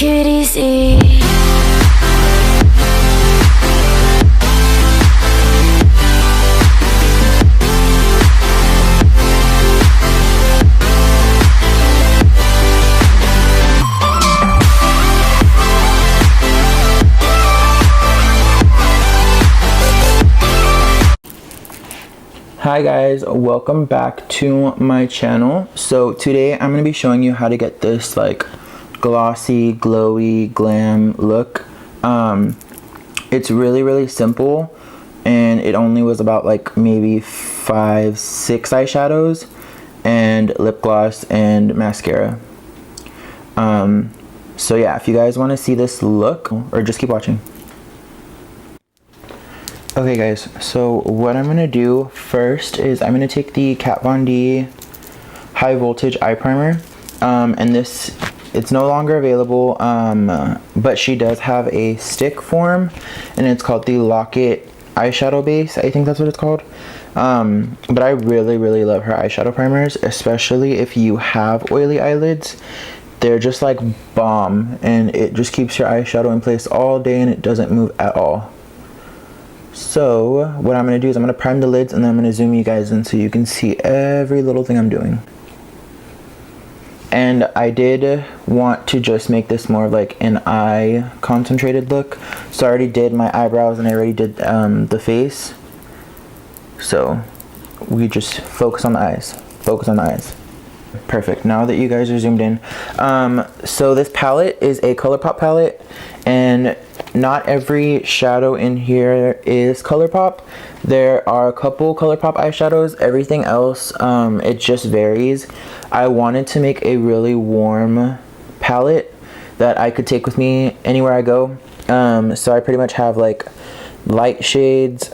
take it easy. Hi guys, welcome back to my channel. So today I'm going to be showing you how to get this like glossy, glowy, glam look. It's really simple, and it only was about like maybe 5-6 eyeshadows and lip gloss and mascara. So yeah, if you guys want to see this look, or just keep watching. Okay guys, so what I'm going to do first is I'm going to take the Kat Von D high voltage eye primer, and this, it's no longer available, but she does have a stick form, and it's called the Locket eyeshadow base, I think that's what it's called. But I really love her eyeshadow primers, especially if you have oily eyelids. They're just like bomb, and it just keeps your eyeshadow in place all day and it doesn't move at all. So what I'm going to do is I'm going to prime the lids, and then I'm going to zoom you guys in so you can see every little thing I'm doing. And I did want to just make this more of like an eye concentrated look. So I already did my eyebrows and I already did the face. So we just focus on the eyes. Focus on the eyes. Perfect. Now that you guys are zoomed in. So this palette is a ColourPop palette, and not every shadow in here is ColourPop. There are a couple ColourPop eyeshadows. Everything else, it just varies. I wanted to make a really warm palette that I could take with me anywhere I go. So I pretty much have like light shades,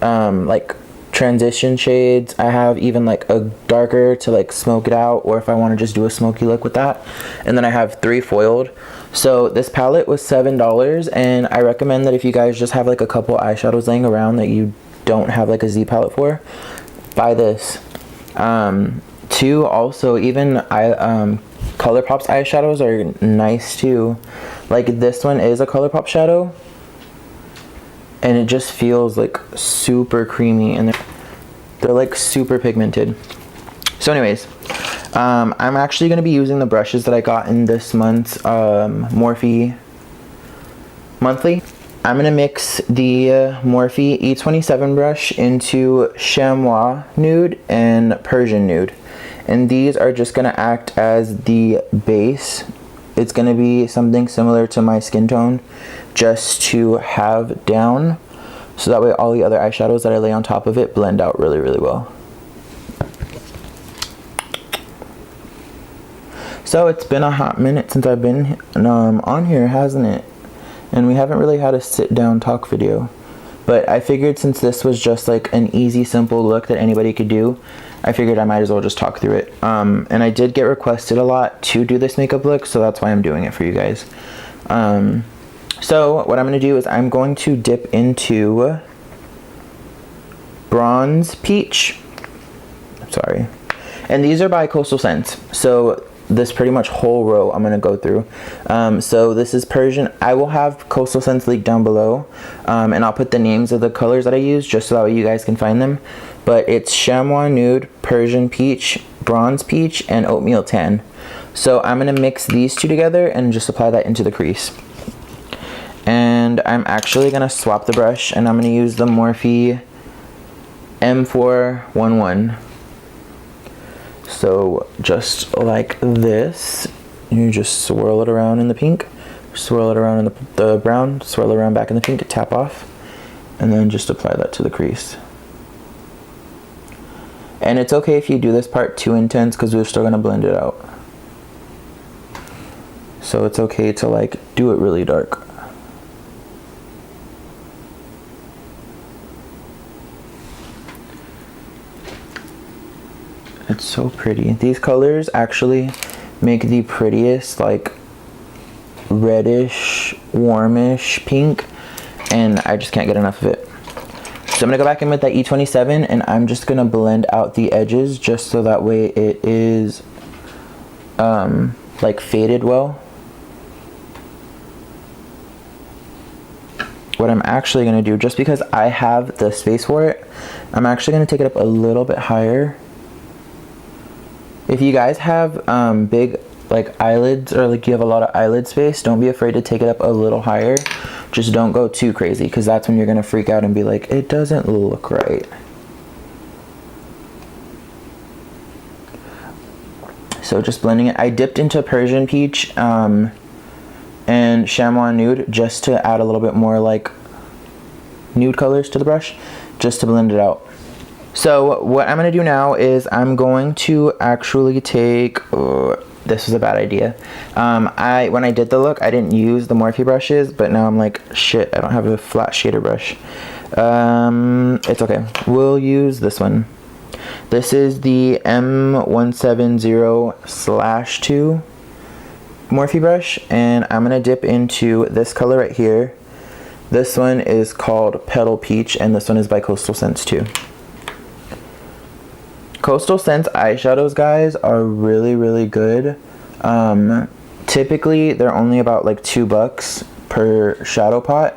like transition shades. I have even like a darker to like smoke it out, or if I want to just do a smoky look with that. And then I have 3 foiled. So this palette was $7, and I recommend that if you guys just have like a couple eyeshadows laying around that you don't have like a Z palette for, buy this. Two, also, even ColourPop's eyeshadows are nice too. Like this one is a ColourPop shadow, and it just feels like super creamy, and they're like super pigmented. So anyways, I'm actually going to be using the brushes that I got in this month's Morphe monthly. I'm going to mix the Morphe E27 brush into Chamois nude and Persian nude, and these are just going to act as the base. It's going to be something similar to my skin tone, just to have down, so that way all the other eyeshadows that I lay on top of it blend out really well. So it's been a hot minute since I've been on here, hasn't it? And we haven't really had a sit down talk video, but I figured since this was just like an easy, simple look that anybody could do, I figured I might as well just talk through it. And I did get requested a lot to do this makeup look, so that's why I'm doing it for you guys. So what I'm going to do is I'm going to dip into Bronze Peach. Sorry. And these are by Coastal Scents. So this pretty much whole row I'm going to go through. So this is Persian. I will have Coastal Scents linked down below. And I'll put the names of the colors that I use just so that way you guys can find them. But it's Chamois Nude, Persian Peach, Bronze Peach, and Oatmeal Tan. So I'm going to mix these two together and just apply that into the crease. And I'm actually going to swap the brush, and I'm going to use the Morphe M411. So just like this, you just swirl it around in the pink, swirl it around in the brown, swirl it around back in the pink, tap off, and then just apply that to the crease. And it's okay if you do this part too intense, because we're still going to blend it out. So it's okay to like do it really dark. It's so pretty. These colors actually make the prettiest like reddish, warmish pink, and I just can't get enough of it. So I'm going to go back in with that E27, and I'm just going to blend out the edges just so that way it is like faded well. what I'm actually going to do, just because I have the space for it, I'm actually going to take it up a little bit higher. If you guys have big like eyelids, or like you have a lot of eyelid space, don't be afraid to take it up a little higher. Just don't go too crazy, because that's when you're going to freak out and be like, it doesn't look right. So just blending it. I dipped into Persian Peach and Chamois Nude just to add a little bit more like nude colors to the brush, just to blend it out. So what I'm going to do now is I'm going to actually take, this was a bad idea. When I did the look, I didn't use the Morphe brushes, but now I'm like, shit, I don't have a flat shader brush. It's okay. We'll use this one. This is the M170/2 Morphe brush, and I'm going to dip into this color right here. This one is called Petal Peach, and this one is by Coastal Scents too. Coastal Scents eyeshadows, guys, are really, really good. Typically, they're only about like $2 per shadow pot,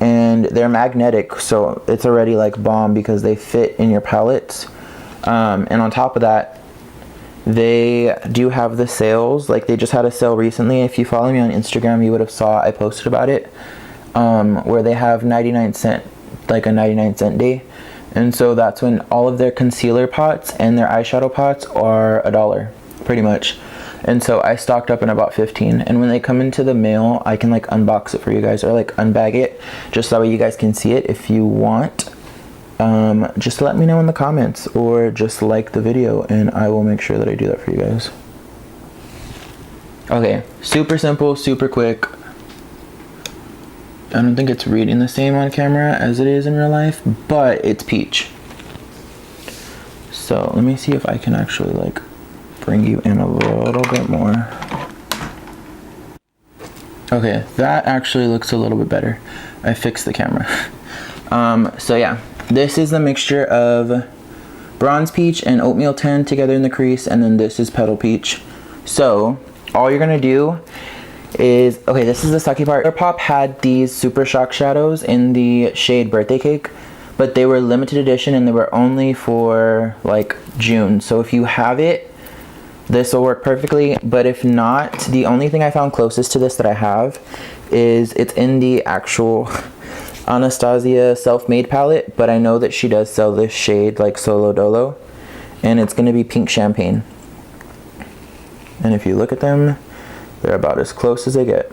and they're magnetic, so it's already like bomb because they fit in your palettes. And on top of that, they do have the sales. Like, they just had a sale recently. If you follow me on Instagram, you would have saw I posted about it, where they have 99-cent, like a 99-cent day. And so that's when all of their concealer pots and their eyeshadow pots are $1, pretty much. And so I stocked up in about 15. And when they come into the mail, I can like unbox it for you guys, or like unbag it, just that way you guys can see it if you want. Just let me know in the comments, or just like the video, and I will make sure that I do that for you guys. Okay, super simple, super quick. I don't think it's reading the same on camera as it is in real life, but it's peach. So let me see if I can actually like bring you in a little bit more. Okay, that actually looks a little bit better. I fixed the camera. So yeah, this is the mixture of Bronze Peach and Oatmeal 10 together in the crease, and then this is Petal Peach. So all you're gonna do is, okay, this is the sucky part. ColourPop had these Super Shock shadows in the shade Birthday Cake, but they were limited edition and they were only for like June. So if you have it, this will work perfectly. But if not, the only thing I found closest to this that I have is it's in the actual Anastasia Self-Made palette, but I know that she does sell this shade like Solo Dolo, and it's gonna be Pink Champagne. And if you look at them, they're about as close as they get.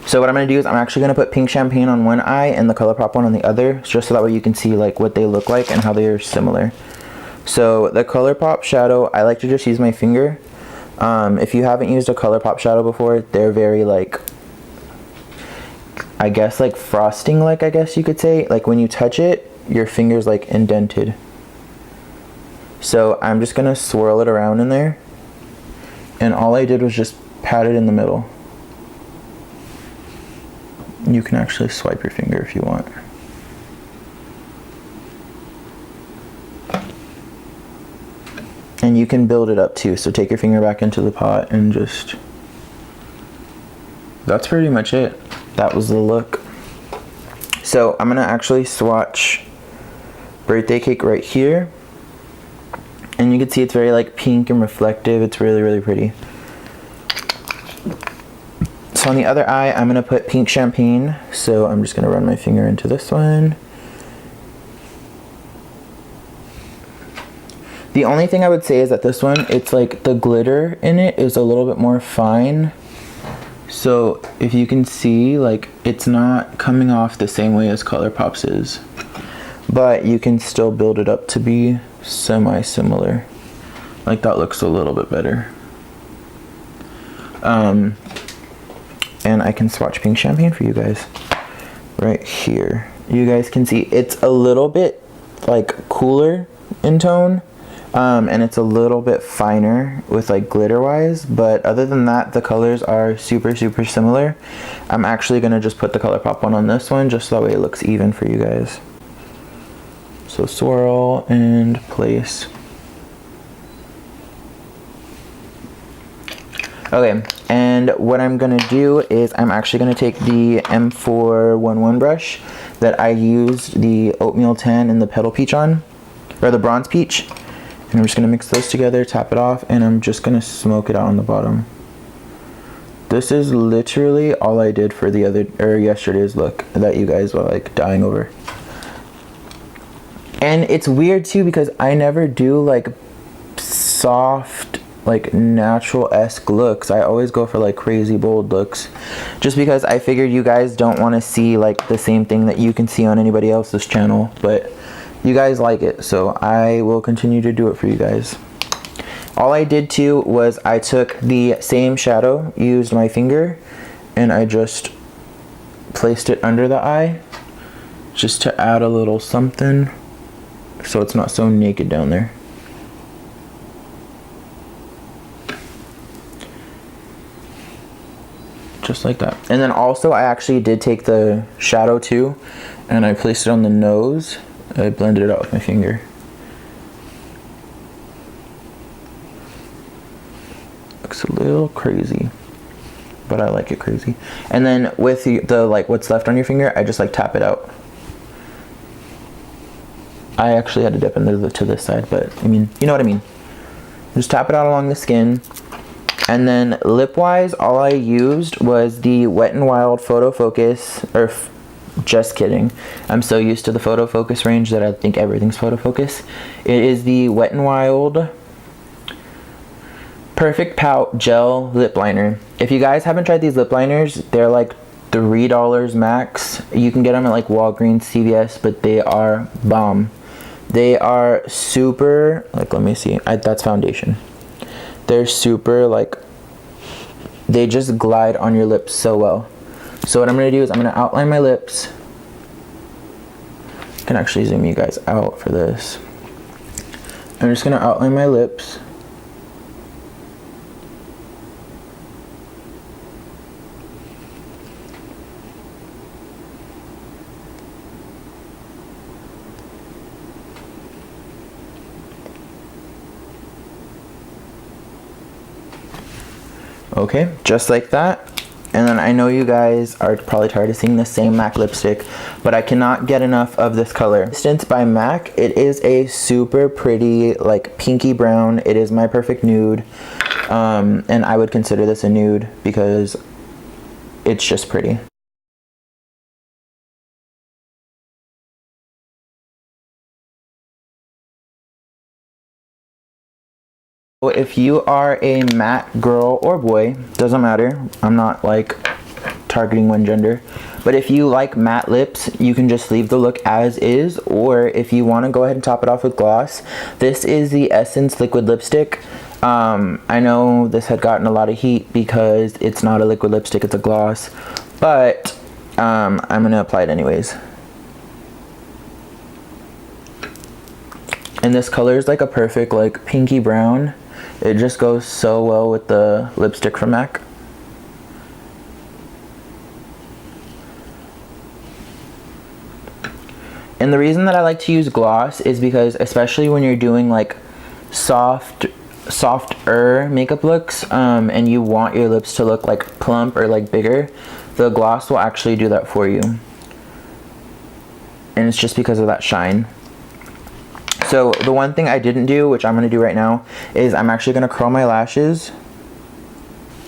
So what I'm going to do is I'm actually going to put Pink Champagne on one eye and the ColourPop one on the other, just so that way you can see like what they look like and how they are similar. So the ColourPop shadow, I like to just use my finger. If you haven't used a ColourPop shadow before, they're very like, I guess like frosting like, I guess you could say. Like when you touch it, your finger's like indented. So I'm just going to swirl it around in there. And all I did was just pat it in the middle. You can actually swipe your finger if you want. And you can build it up too, so take your finger back into the pot and just, that's pretty much it. That was the look. So I'm gonna actually swatch Birthday Cake right here, and you can see it's very like pink and reflective. It's really, really pretty. So on the other eye, I'm going to put Pink Champagne. So I'm just going to run my finger into this one. The only thing I would say is that this one, it's like the glitter in it is a little bit more fine. So if you can see, like it's not coming off the same way as ColourPop's is. But you can still build it up to be semi-similar. Like that looks a little bit better. And I can swatch Pink Champagne for you guys right here. You guys can see it's a little bit like cooler in tone, and it's a little bit finer with like glitter wise, but other than that, the colors are super, super similar. I'm actually gonna just put the ColourPop one on this one just so that way it looks even for you guys. So swirl and place. Okay, and what I'm gonna do is I'm actually gonna take the M411 brush that I used the oatmeal tan and the petal peach on, or the bronze peach, and I'm just gonna mix those together, tap it off, and I'm just gonna smoke it out on the bottom. This is literally all I did for yesterday's look that you guys were like dying over. And it's weird too because I never do like soft, like natural-esque looks. I always go for like crazy bold looks, just because I figured you guys don't want to see like the same thing that you can see on anybody else's channel, but you guys like it, so I will continue to do it for you guys. All I did too was I took the same shadow, used my finger, and I just placed it under the eye just to add a little something so it's not so naked down there. Just like that. And then also I actually did take the shadow too and I placed it on the nose. I blended it out with my finger. Looks a little crazy, but I like it crazy. And then with the like what's left on your finger, I just like tap it out. I actually had to dip into to this side, but I mean, you know what I mean. Just tap it out along the skin. And then lip wise, all I used was the Wet n Wild Photo Focus, or just kidding. I'm so used to the Photo Focus range that I think everything's Photo Focus. It is the Wet n Wild Perfect Pout Gel Lip Liner. If you guys haven't tried these lip liners, they're like $3 max. You can get them at like Walgreens, CVS, but they are bomb. They are super, like let me see, that's foundation. They're super like, they just glide on your lips so well. So what I'm going to do is I'm going to outline my lips. I can actually zoom you guys out for this. I'm just going to outline my lips. Okay, just like that. And then I know you guys are probably tired of seeing the same MAC lipstick, but I cannot get enough of this color. Distance by MAC, it is a super pretty, like pinky brown. It is my perfect nude. And I would consider this a nude because it's just pretty. If you are a matte girl or boy, doesn't matter, I'm not like targeting one gender, but if you like matte lips, you can just leave the look as is, or if you want to go ahead and top it off with gloss, this is the Essence liquid lipstick. I know this had gotten a lot of heat because it's not a liquid lipstick, it's a gloss, but I'm gonna apply it anyways. And this color is like a perfect like pinky brown. It just goes so well with the lipstick from MAC. And the reason that I like to use gloss is because especially when you're doing like softer makeup looks and you want your lips to look like plump or like bigger, the gloss will actually do that for you. And it's just because of that shine. So the one thing I didn't do, which I'm going to do right now, is I'm actually going to curl my lashes.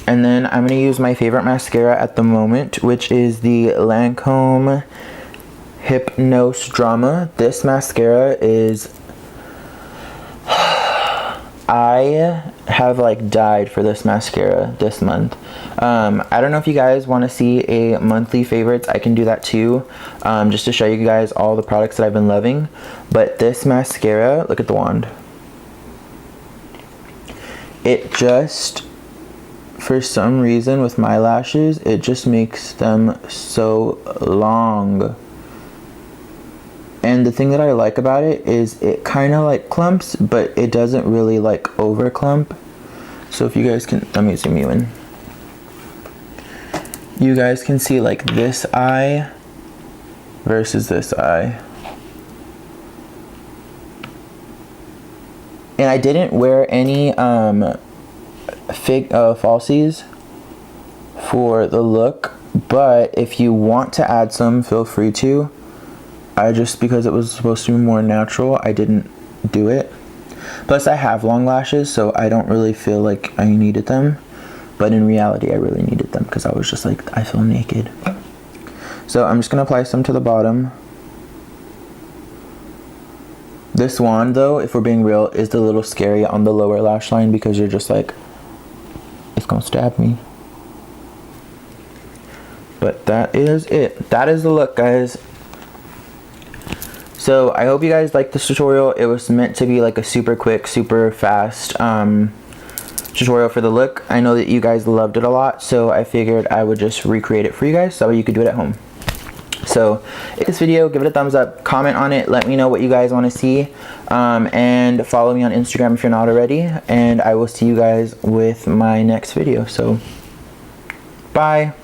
And then I'm going to use my favorite mascara at the moment, which is the Lancome Hypnose Drama. This mascara is... I have like died for this mascara this month. I don't know if you guys want to see a monthly favorites. I can do that too, just to show you guys all the products that I've been loving. But this mascara, look at the wand. It just, for some reason with my lashes, it just makes them so long. And the thing that I like about it is it kind of like clumps, but it doesn't really like over clump. So if you guys can, let me zoom you in. You guys can see like this eye versus this eye. And I didn't wear any falsies for the look, but if you want to add some, feel free to. Because it was supposed to be more natural, I didn't do it. Plus I have long lashes, so I don't really feel like I needed them, but in reality I really needed them because I was just like, I feel naked. So I'm just gonna apply some to the bottom. This wand though, if we're being real, is a little scary on the lower lash line because you're just like, it's gonna stab me. But that is it. That is the look, guys. So I hope you guys liked this tutorial. It was meant to be like a super quick, super fast tutorial for the look. I know that you guys loved it a lot, so I figured I would just recreate it for you guys so you could do it at home. So if this video, give it a thumbs up, comment on it, let me know what you guys want to see, and follow me on Instagram if you're not already, and I will see you guys with my next video. So bye.